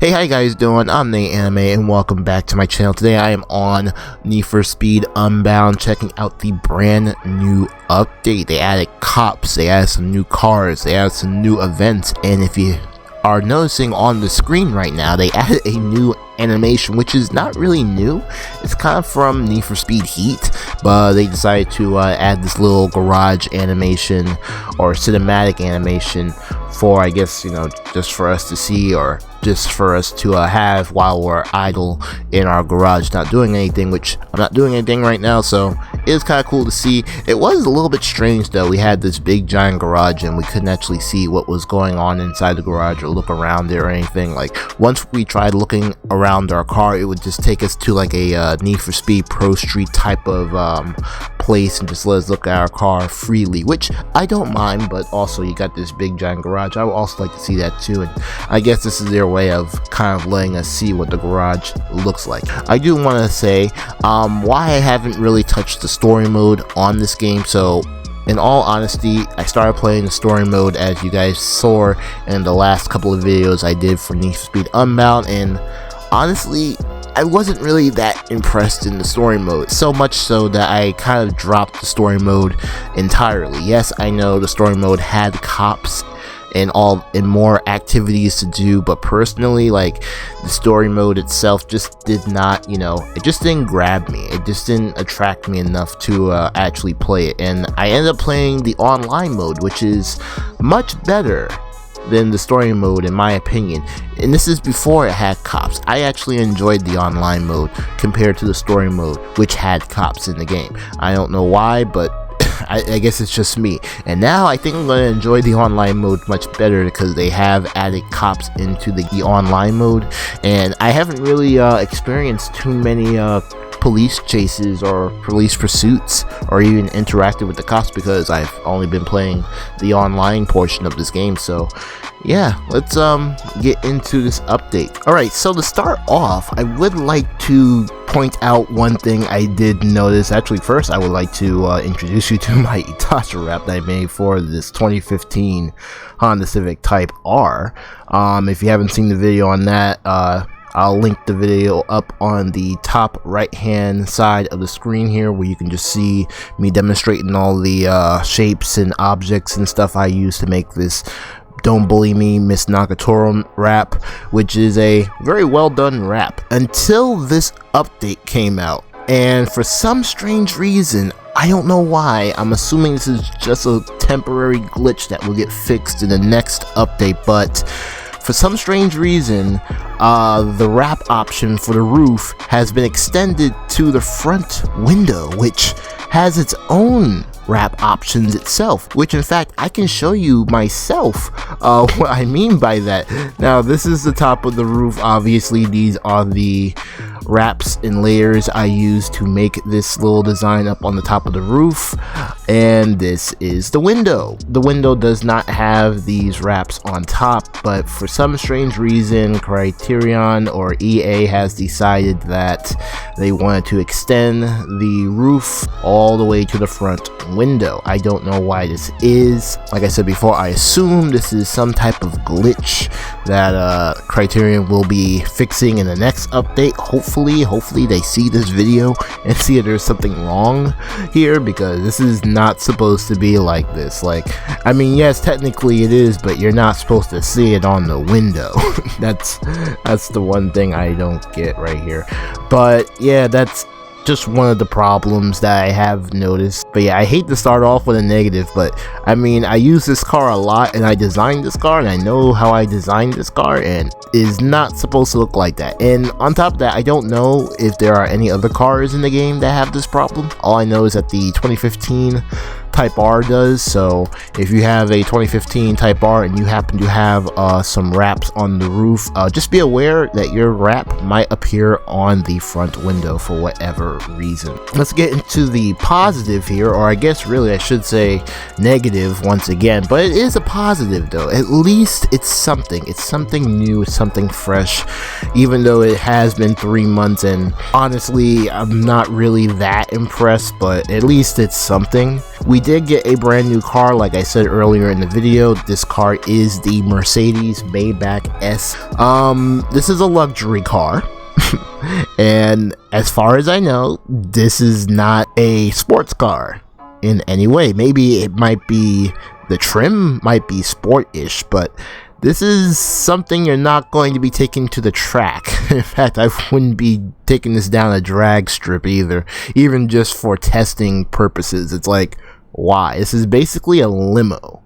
Hey, how you guys doing? I'm Nate Anime and welcome back to my channel. Today I am on Need for Speed Unbound, checking out the brand new update. They added cops, they added some new cars, they added some new events, and if you are noticing on the screen right now, they added a new animation, which is not really new. It's kind of from Need for Speed Heat, but they decided to add this little garage animation or cinematic animation for, I guess, you know, just for us to see, or just for us to have while we're idle in our garage not doing anything, which I'm not doing anything right now, so it is kind of cool to see. It was a little bit strange though. We had this big giant garage and we couldn't actually see what was going on inside the garage or look around it or anything. Like, once we tried looking around our car, it would just take us to like a Need for Speed Pro Street type of place and just let us look at our car freely, which I don't mind, but also you got this big giant garage. I would also like to see that too, and I guess this is their way of kind of letting us see what the garage looks like. I do want to say why I haven't really touched the story mode on this game. So in all honesty, I started playing the story mode, as you guys saw in the last couple of videos I did for Need for Speed Unbound, and honestly I wasn't really that impressed in the story mode, so much so that I kind of dropped the story mode entirely. Yes, I know the story mode had cops and more activities to do, but personally, like, the story mode itself just did not, you know, it just didn't grab me. It just didn't attract me enough to actually play it, and I ended up playing the online mode, which is much better than the story mode in my opinion, and this is before it had cops. I actually enjoyed the online mode compared to the story mode, which had cops in the game. I don't know why, but I guess it's just me. And now I think I'm going to enjoy the online mode much better because they have added cops into the online mode, and I haven't really experienced too many police chases or police pursuits or even interacted with the cops because I've only been playing the online portion of this game. So yeah, let's get into this update. Alright, so to start off, I would like to point out one thing I did notice. Actually, first I would like to introduce you to my Itasha wrap that I made for this 2015 Honda Civic Type R. If you haven't seen the video on that, I'll link the video up on the top right hand side of the screen here, where you can just see me demonstrating all the shapes and objects and stuff I use to make this Don't Bully Me Miss Nagatoro wrap, which is a very well done wrap until this update came out. And for some strange reason, I don't know why, I'm assuming this is just a temporary glitch that will get fixed in the next update, but for some strange reason, the wrap option for the roof has been extended to the front window, which has its own wrap options itself, which in fact I can show you myself what I mean by that. Now, this is the top of the roof. Obviously, these are the wraps and layers I use to make this little design up on the top of the roof, and this is the window. The window does not have these wraps on top, but for some strange reason, Criterion or EA has decided that they wanted to extend the roof all the way to the front window. I don't know why this is. Like I said before, I assume this is some type of glitch that Criterion will be fixing in the next update. Hopefully they see this video and see that there's something wrong here, because this is not supposed to be like this. Like, I mean, yes, technically it is, but you're not supposed to see it on the window. that's the one thing I don't get right here. But yeah, that's just one of the problems that I have noticed. But yeah, I hate to start off with a negative, but I mean, I use this car a lot and I designed this car and I know how I designed this car, and it is not supposed to look like that. And on top of that, I don't know if there are any other cars in the game that have this problem. All I know is that the 2015 Type R does. So if you have a 2015 Type R and you happen to have some wraps on the roof, just be aware that your wrap might appear on the front window for whatever reason. Let's get into the positive here, or I guess really I should say negative once again, but it is a positive though. At least it's something new, it's something fresh, even though it has been 3 months, and honestly I'm not really that impressed, but at least it's something. We did get a brand new car, like I said earlier in the video. This car is the Mercedes Maybach S. This is a luxury car. And as far as I know, this is not a sports car in any way. Maybe it might be, the trim might be sport-ish, but this is something you're not going to be taking to the track. In fact, I wouldn't be taking this down a drag strip either, even just for testing purposes. It's like, why? This is basically a limo.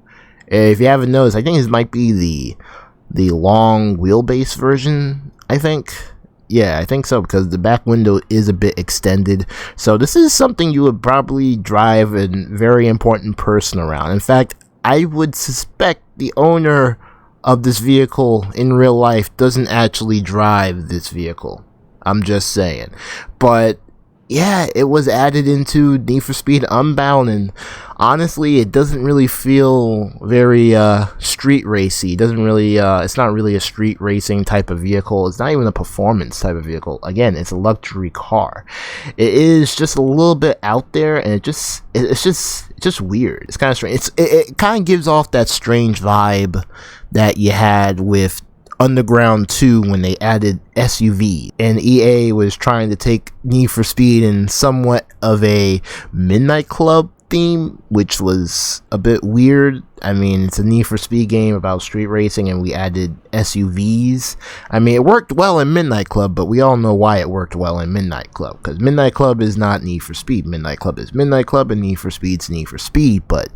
If you haven't noticed, I think this might be the long wheelbase version, I think. Yeah, I think so, because the back window is a bit extended. So this is something you would probably drive a very important person around. In fact, I would suspect the owner of this vehicle in real life doesn't actually drive this vehicle. I'm just saying. But yeah, it was added into Need for Speed Unbound, and honestly, it doesn't really feel very street racy. It doesn't really it's not really a street racing type of vehicle. It's not even a performance type of vehicle. Again, it's a luxury car. It is just a little bit out there, and it's just weird. It's kind of strange. It kind of gives off that strange vibe that you had with Underground 2 when they added SUV, and EA was trying to take Need for Speed in somewhat of a Midnight Club theme, which was a bit weird. I mean, it's a Need for Speed game about street racing, and we added SUVs. I mean, it worked well in Midnight Club, but we all know why it worked well in Midnight Club, because Midnight Club is not Need for Speed. Midnight Club is Midnight Club, and Need for Speed's Need for Speed, but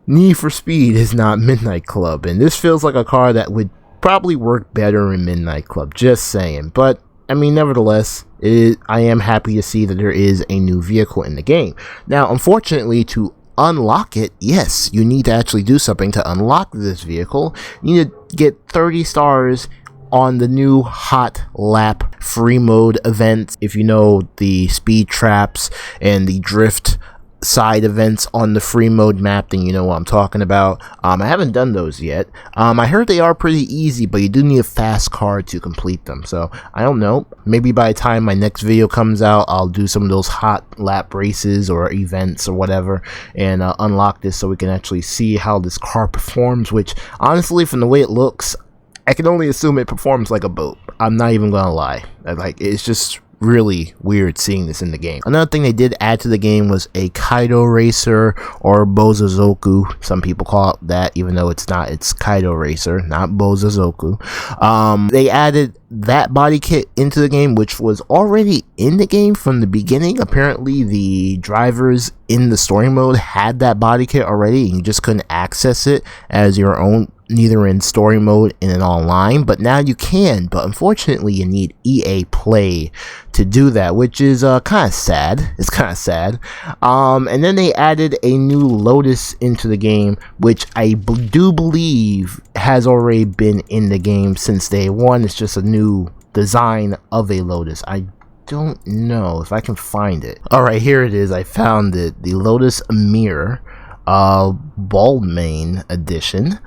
Need for Speed is not Midnight Club, and this feels like a car that would probably work better in Midnight Club, just saying. But I mean, nevertheless, I am happy to see that there is a new vehicle in the game. Now, unfortunately, to unlock it, yes, you need to actually do something to unlock this vehicle. You need to get 30 stars on the new Hot Lap free mode event. If you know the speed traps and the drift side events on the free mode map, then you know what I'm talking about. I haven't done those yet. I heard they are pretty easy, but you do need a fast car to complete them. So I don't know, maybe by the time my next video comes out, I'll do some of those hot lap races or events or whatever, and unlock this so we can actually see how this car performs, which honestly, from the way it looks, I can only assume it performs like a boat. I'm not even gonna lie. Like, it's just really weird seeing this in the game. Another thing they did add to the game was a Kaido Racer, or Bozozoku. Some people call it that, even though it's not. It's Kaido Racer, not Bozozoku. They added that body kit into the game, which was already in the game from the beginning. Apparently, the drivers in the story mode had that body kit already, and you just couldn't access it as your own, neither in story mode and in online, but now you can. But unfortunately, you need EA Play to do that, which is kind of sad. It's kind of sad. And then they added a new Lotus into the game, which I do believe has already been in the game since day one. It's just a new design of a Lotus. I don't know if I can find it. Alright, here it is. I found it. The Lotus Emir Baldmane edition.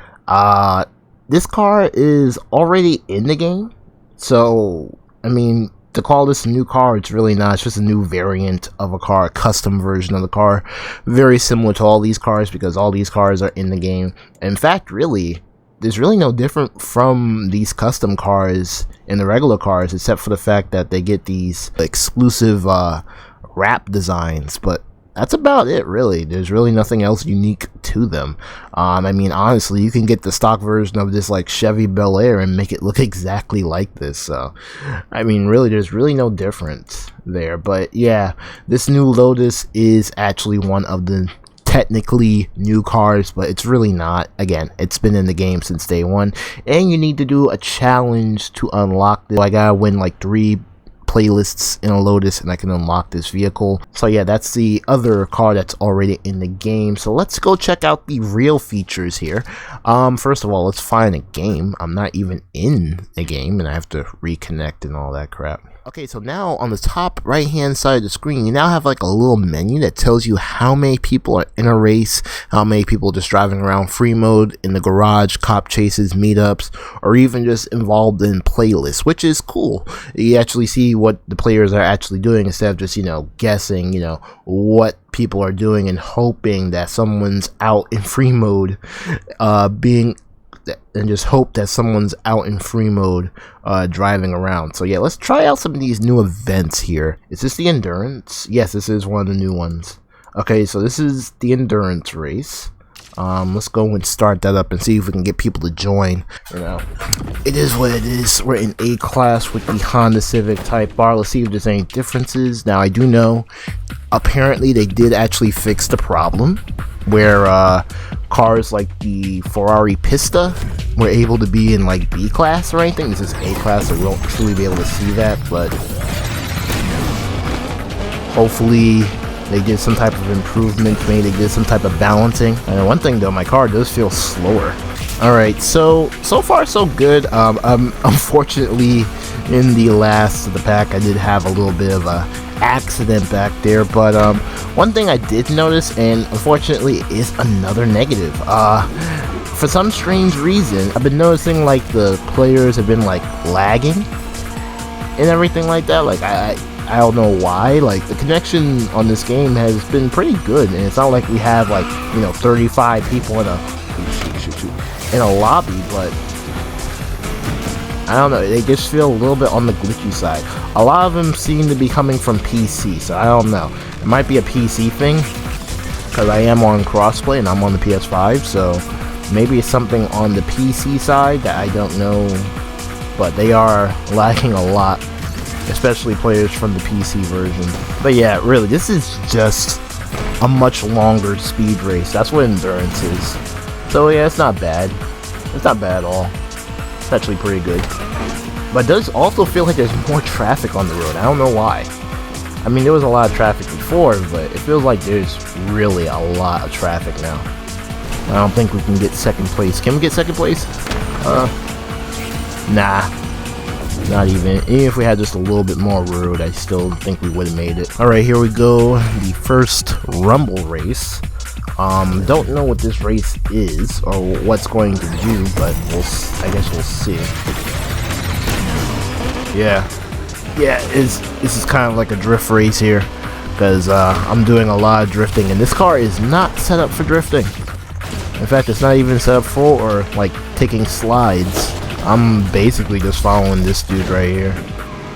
This car is already in the game, so I mean, to call this a new car, it's really not. It's just a new variant of a car, a custom version of the car, very similar to all these cars, because all these cars are in the game. In fact, really, there's really no different from these custom cars in the regular cars, except for the fact that they get these exclusive wrap designs, but that's about it, really. There's really nothing else unique to them. I mean, honestly, you can get the stock version of this, like, Chevy Bel Air, and make it look exactly like this. So, I mean, really, there's really no difference there. But yeah, this new Lotus is actually one of the technically new cars, but it's really not. Again, it's been in the game since day one, and you need to do a challenge to unlock this. I gotta win like 3 playlists in a Lotus and I can unlock this vehicle. So yeah, that's the other car that's already in the game. So let's go check out the real features here. First of all, let's find a game. I'm not even in a game, and I have to reconnect and all that crap. Okay, so now on the top right hand side of the screen, you now have like a little menu that tells you how many people are in a race, how many people just driving around free mode, in the garage, cop chases, meetups, or even just involved in playlists, which is cool. You actually see what the players are actually doing instead of just, guessing, what people are doing and hoping that someone's out in free mode, and just hope that someone's out in free mode driving around. So yeah, let's try out some of these new events here. Is this the endurance? Yes, this is one of the new ones. Okay, so this is the endurance race. Let's go and start that up and see if we can get people to join. It is what it is. We're in A class with the Honda Civic Type R. Let's see if there's any differences. Now I do know apparently they did actually fix the problem where cars like the Ferrari Pista were able to be in like B class or anything. This is A class, so we won't truly be able to see that, but hopefully they did some type of improvement, maybe they did some type of balancing. And one thing though, my car does feel slower. Alright, so far so good. Unfortunately, in the last of the pack, I did have a little bit of a accident back there, but one thing I did notice, and unfortunately is another negative, for some strange reason I've been noticing like the players have been like lagging and everything like that. Like I don't know why. Like the connection on this game has been pretty good, and it's not like we have like 35 people in a lobby, but I don't know, they just feel a little bit on the glitchy side. A lot of them seem to be coming from PC, so I don't know. It might be a PC thing, because I am on crossplay and I'm on the PS5, so maybe it's something on the PC side that I don't know, but they are lagging a lot, especially players from the PC version. But yeah, really, this is just a much longer speed race. That's what endurance is. So yeah, it's not bad. It's not bad at all. It's actually pretty good. But it does also feel like there's more traffic on the road. I don't know why. I mean, there was a lot of traffic before, but it feels like there's really a lot of traffic now. I don't think we can get second place. Can we get second place? Nah. Not even. Even if we had just a little bit more road, I still think we would have made it. Alright, here we go. The first Rumble race. Don't know what this race is or what's going to do, but I guess we'll see. Yeah, this is kind of like a drift race here, because I'm doing a lot of drifting, and this car is not set up for drifting. In fact, it's not even set up for or like taking slides. I'm basically just following this dude right here,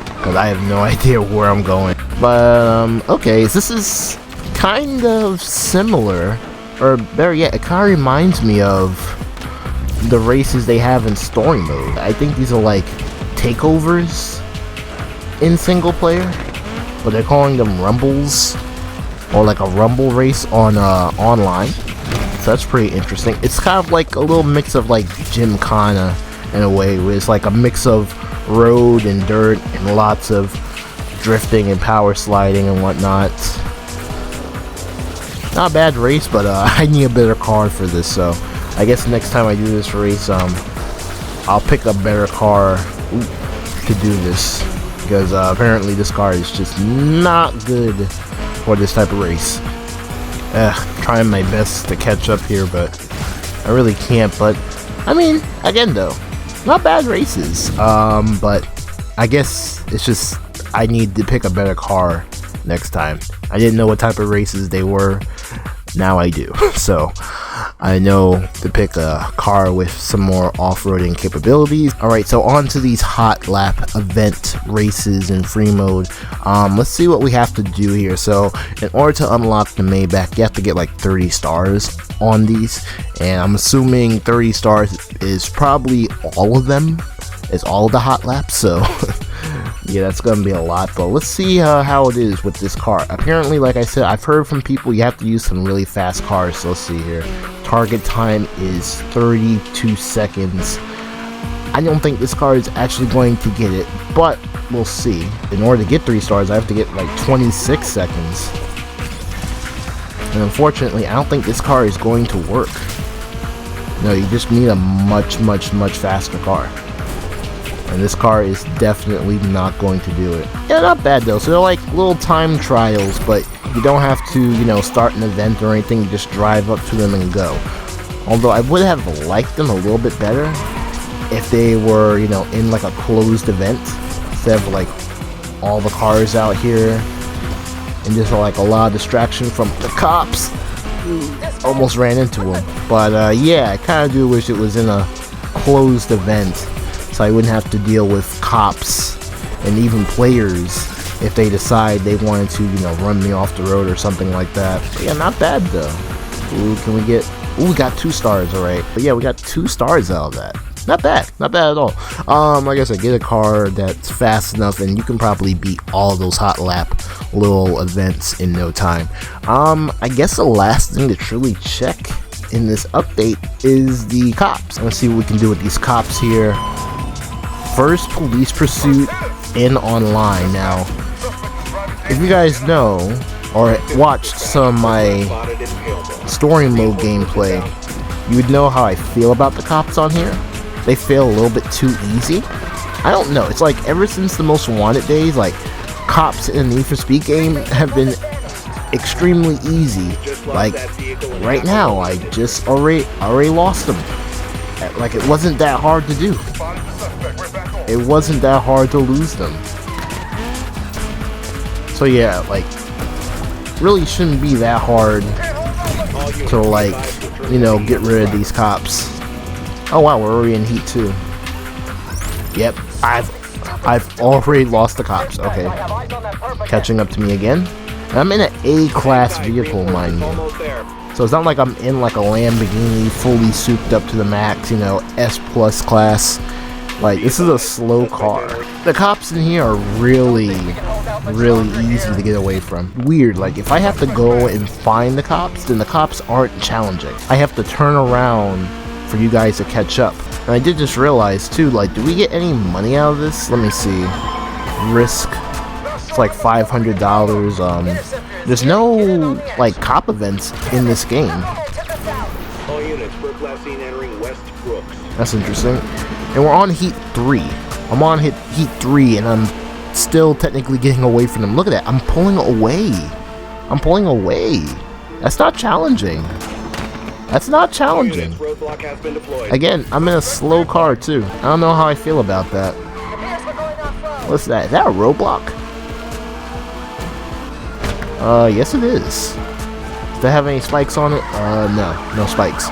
because I have no idea where I'm going. But okay, this is kind of similar, or better yet, it kind of reminds me of the races they have in story mode. I think these are like takeovers in single player, but they're calling them rumbles, or like a rumble race on online. So that's pretty interesting. It's kind of like a little mix of like Gymkhana in a way, where it's like a mix of road and dirt and lots of drifting and power sliding and whatnot. Not a bad race, but I need a better car for this, so I guess next time I do this race, I'll pick a better car to do this, because apparently this car is just not good for this type of race. Trying my best to catch up here, but I really can't. But I mean, again though, not bad races, but I guess it's just I need to pick a better car next time. I didn't know what type of races they were. Now I do. So I know to pick a car with some more off-roading capabilities. Alright, so on to these hot lap event races in free mode. Let's see what we have to do here. So in order to unlock the Maybach, you have to get like 30 stars on these, and I'm assuming 30 stars is probably all of them. It's all the hot laps, so yeah, that's gonna be a lot. But let's see how it is with this car. Apparently, like I said, I've heard from people you have to use some really fast cars. So let's see here. Target time is 32 seconds. I don't think this car is actually going to get it, but we'll see. In order to get 3 stars, I have to get like 26 seconds. And unfortunately, I don't think this car is going to work. No, you just need a much faster car. And this car is definitely not going to do it. Yeah, not bad though. So they're like little time trials, but you don't have to, you know, start an event or anything. You just drive up to them and go. Although I would have liked them a little bit better if they were, you know, in like a closed event instead of like all the cars out here and just like a lot of distraction from the cops. Almost ran into them. But yeah, I kind of do wish it was in a closed event, so I wouldn't have to deal with cops and even players if they decide they wanted to, you know, run me off the road or something like that. But yeah, not bad though. Ooh, can we get... Ooh, we got 2 stars, alright. But yeah, we got 2 stars out of that. Not bad at all. Like I said, get a car that's fast enough and you can probably beat all those hot lap little events in no time. I guess the last thing to truly check in this update is the cops. Let's see what we can do with these cops here. First police pursuit in online. Now, if you guys know or watched some of my story mode gameplay, you would know how I feel about the cops on here. They feel a little bit too easy. I don't know, it's like ever since the Most Wanted days, like cops in the Need for Speed game have been extremely easy. Like right now, I just already lost them. Like it wasn't that hard to do. It wasn't that hard to lose them. So yeah, like really shouldn't be that hard to, like, you know, get rid of these cops. Oh wow, we're already in Heat 2. Yep, I've already lost the cops. Okay, catching up to me again. And I'm in an A-class vehicle, mind you. So it's not like I'm in like a Lamborghini fully souped up to the max, you know, S+ class. Like, this is a slow car. The cops in here are really easy to get away from. Weird, like if I have to go and find the cops, then the cops aren't challenging. I have to turn around for you guys to catch up. And I did just realize too, like, do we get any money out of this? Let me see. Risk. It's like $500. There's no like cop events in this game. All units, last seen entering West Brooks. That's interesting. And we're on Heat 3. I'm on Heat 3 and I'm still technically getting away from them. Look at that. I'm pulling away. I'm pulling away. That's not challenging. That's not challenging. Again, I'm in a slow car too. I don't know how I feel about that. What's that? Is that a roadblock? Yes it is. Does that have any spikes on it? No spikes.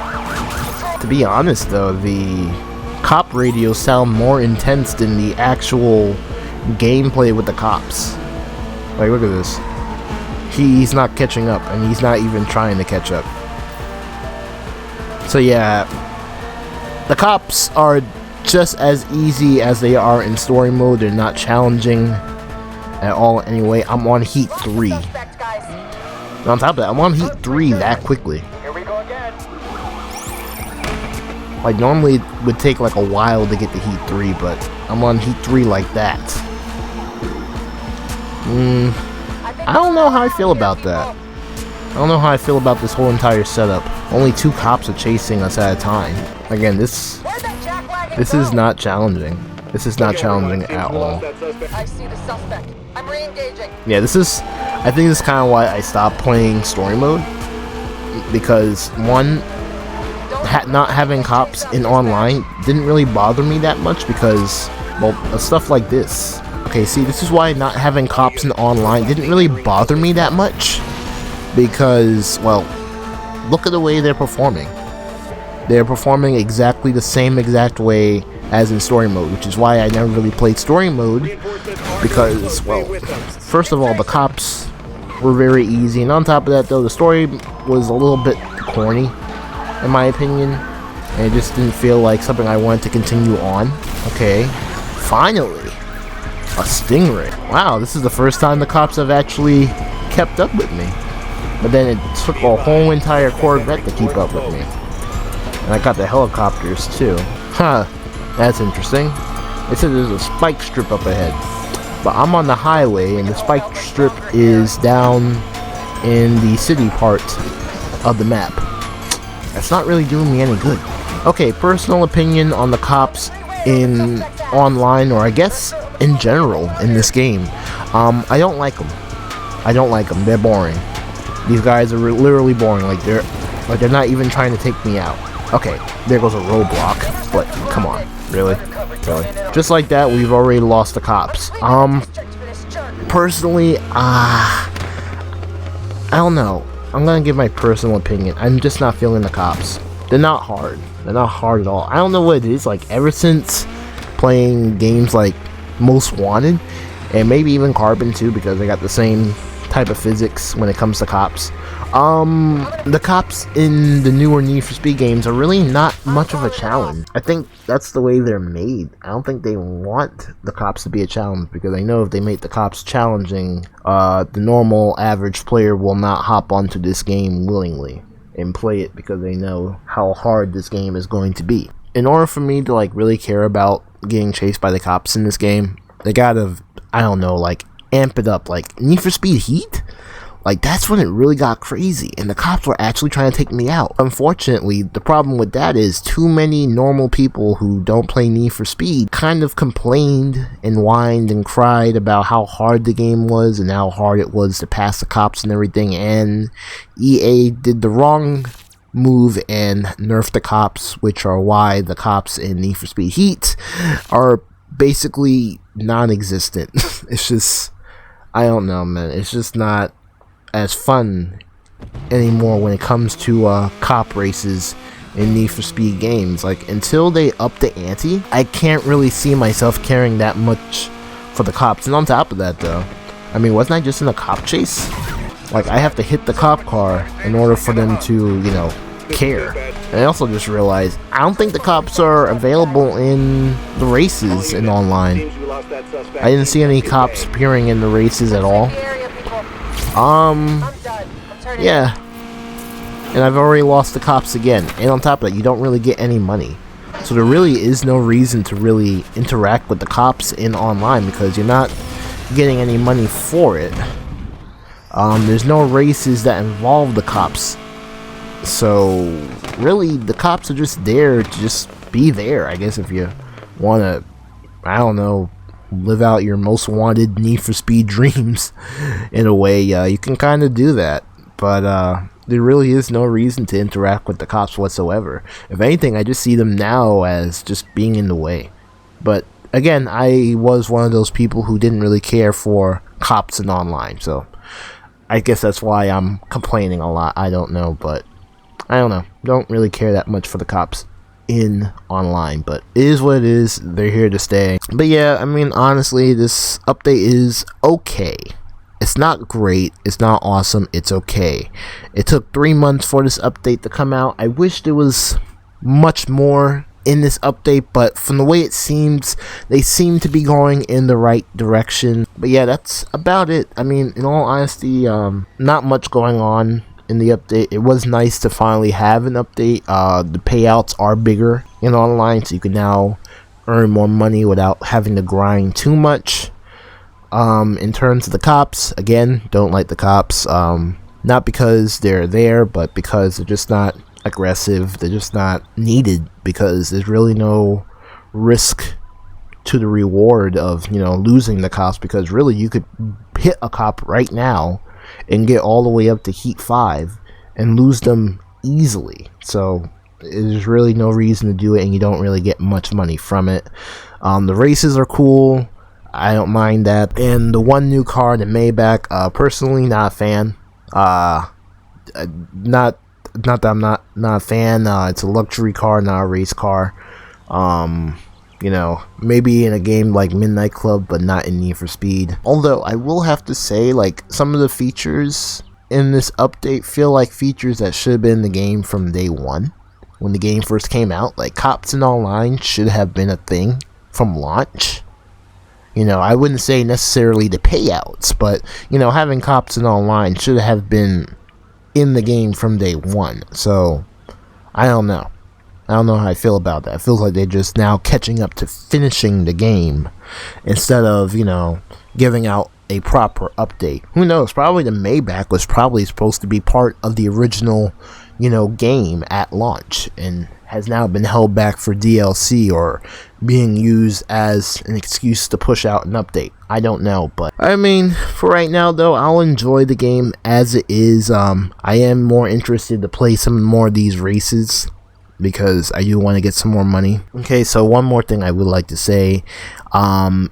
To be honest though, the cop radios sound more intense than the actual gameplay with the cops. Like, look at this. He's not catching up, and he's not even trying to catch up. So yeah, the cops are just as easy as they are in story mode. They're not challenging at all anyway. I'm on Heat 3. And on top of that, I'm on Heat 3 that quickly. Like, normally it would take like a while to get to Heat 3, but I'm on Heat 3 like that. I don't know how I feel about that. I don't know how I feel about this whole entire setup. Only 2 cops are chasing us at a time. Again, this is not challenging. This is not challenging at all. I see the suspect. I'm re-engaging. Yeah, I think this is kind of why I stopped playing story mode. Because, one, not having cops in online didn't really bother me that much because, well, stuff like this. Okay, see, this is why not having cops in online didn't really bother me that much. Because, well, look at the way they're performing. They're performing exactly the same exact way as in story mode, which is why I never really played story mode, because, well, first of all, the cops were very easy, and on top of that though, the story was a little bit corny, in my opinion, and it just didn't feel like something I wanted to continue on. Okay, finally, a Stingray. Wow, this is the first time the cops have actually kept up with me. But then it took a whole entire Corvette to keep up with me. And I got the helicopters too. Huh, that's interesting. It says there's a spike strip up ahead. But I'm on the highway and the spike strip is down in the city part of the map. That's not really doing me any good. Okay, personal opinion on the cops in online, or I guess in general in this game. I don't like them. They're boring. These guys are literally boring. Like they're not even trying to take me out. Okay, there goes a roadblock. But come on, really? Just like that, we've already lost the cops. Personally, I don't know. I'm gonna give my personal opinion. I'm just not feeling the cops. They're not hard. They're not hard at all. I don't know what it is. Like, ever since playing games like Most Wanted, and maybe even Carbon too, because they got the same type of physics when it comes to cops. The cops in the newer Need for Speed games are really not much of a challenge. I think that's the way they're made. I don't think they want the cops to be a challenge, because I know if they make the cops challenging, the normal average player will not hop onto this game willingly and play it, because they know how hard this game is going to be. In order for me to like really care about getting chased by the cops in this game, they gotta, I don't know, like amp it up. Like Need for Speed Heat, like that's when it really got crazy and the cops were actually trying to take me out. Unfortunately, the problem with that is too many normal people who don't play Need for Speed kind of complained and whined and cried about how hard the game was and how hard it was to pass the cops and everything, and EA did the wrong move and nerf the cops, which are why the cops in Need for Speed Heat are basically non-existent. It's just, I don't know, man, it's just not as fun anymore when it comes to cop races in Need for Speed games. Like, until they up the ante, I can't really see myself caring that much for the cops. And on top of that, though, I mean, wasn't I just in a cop chase? Like, I have to hit the cop car in order for them to, you know, care. And I also just realized I don't think the cops are available in the races in online. I didn't see any cops appearing in the races at all. Yeah. And I've already lost the cops again. And on top of that, you don't really get any money. So there really is no reason to really interact with the cops in online, because you're not getting any money for it. There's no races that involve the cops. So really, the cops are just there to just be there. I guess if you want to, I don't know, live out your most wanted Need for Speed dreams in a way, you can kind of do that. But there really is no reason to interact with the cops whatsoever. If anything, I just see them now as just being in the way. But again, I was one of those people who didn't really care for cops in online, so I guess that's why I'm complaining a lot. I don't know, but I don't know. Don't really care that much for the cops in online, but it is what it is. They're here to stay. But yeah, I mean, honestly, this update is okay. It's not great, it's not awesome, it's okay. It took 3 months for this update to come out. I wish there was much more in this update, but from the way it seems, they seem to be going in the right direction. But yeah, that's about it. I mean, in all honesty, not much going on in the update. It was nice to finally have an update. The payouts are bigger in online, so you can now earn more money without having to grind too much. In terms of the cops, again, don't like the cops. Not because they're there, but because they're just not aggressive. They're just not needed, because there's really no risk to the reward of, you know, losing the cops, because really you could hit a cop right now and get all the way up to Heat 5 and lose them easily. So there's really no reason to do it, and you don't really get much money from it. The races are cool. I don't mind that. And the one new car, the Maybach, personally not a fan. Not that I'm not a fan. It's a luxury car, not a race car. You know, maybe in a game like Midnight Club, but not in Need for Speed. Although I will have to say, like, some of the features in this update feel like features that should have been in the game from day one, when the game first came out. Like, cops in online should have been a thing from launch. You know, I wouldn't say necessarily the payouts, but, you know, having cops in online should have been in the game from day one. So I don't know how I feel about that. It feels like they're just now catching up to finishing the game instead of, you know, giving out a proper update. Who knows? Probably the Maybach was probably supposed to be part of the original game at launch, and has now been held back for DLC or being used as an excuse to push out an update. I don't know, but I mean, for right now though, I'll enjoy the game as it is. I am more interested to play some more of these races because I do want to get some more money. Okay, so one more thing I would like to say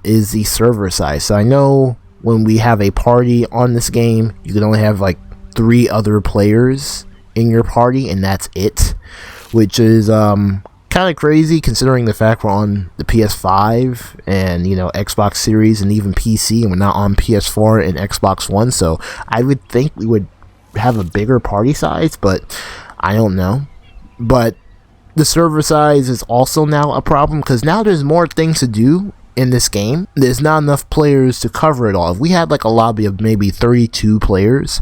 is the server size. So I know when we have a party on this game, you can only have like 3 other players in your party, and that's it, which is kind of crazy considering the fact we're on the PS5 and Xbox Series and even PC, and we're not on PS4 and Xbox One. So I would think we would have a bigger party size, but I don't know. But the server size is also now a problem because now there's more things to do in this game. There's not enough players to cover it all. If we had like a lobby of maybe 32 players,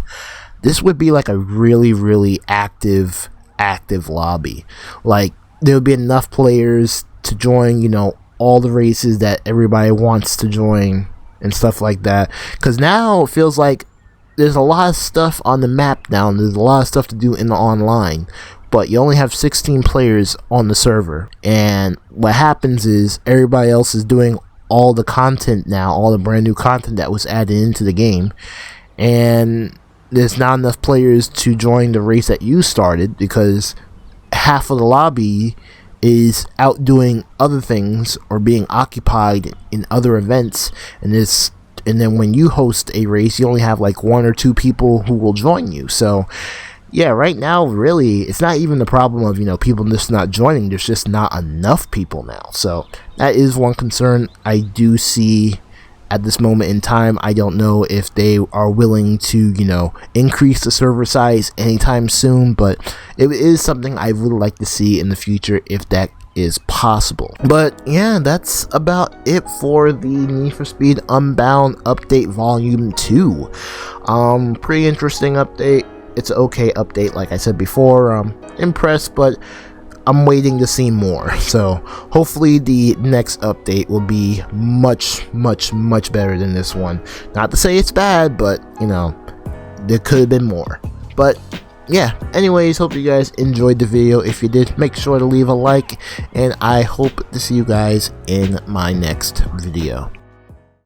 this would be like a really active lobby. Like, there would be enough players to join, all the races that everybody wants to join and stuff like that. Because now it feels like there's a lot of stuff on the map now, and there's a lot of stuff to do in the online, but you only have 16 players on the server. And what happens is everybody else is doing all the content now, all the brand new content that was added into the game, and there's not enough players to join the race that you started because half of the lobby is out doing other things or being occupied in other events, and then when you host a race, you only have like 1 or 2 people who will join you. So yeah, right now really it's not even the problem of people just not joining. There's just not enough people now. So that is one concern I do see at this moment in time. I don't know if they are willing to increase the server size anytime soon, but it is something I would like to see in the future if that is possible. But yeah, that's about it for the Need for Speed Unbound update volume 2. Pretty interesting update. It's an okay update, like I said before. Impressed, but I'm waiting to see more. So hopefully the next update will be much better than this one. Not to say it's bad, but there could have been more. But yeah, anyways, hope you guys enjoyed the video. If you did, make sure to leave a like, and I hope to see you guys in my next video.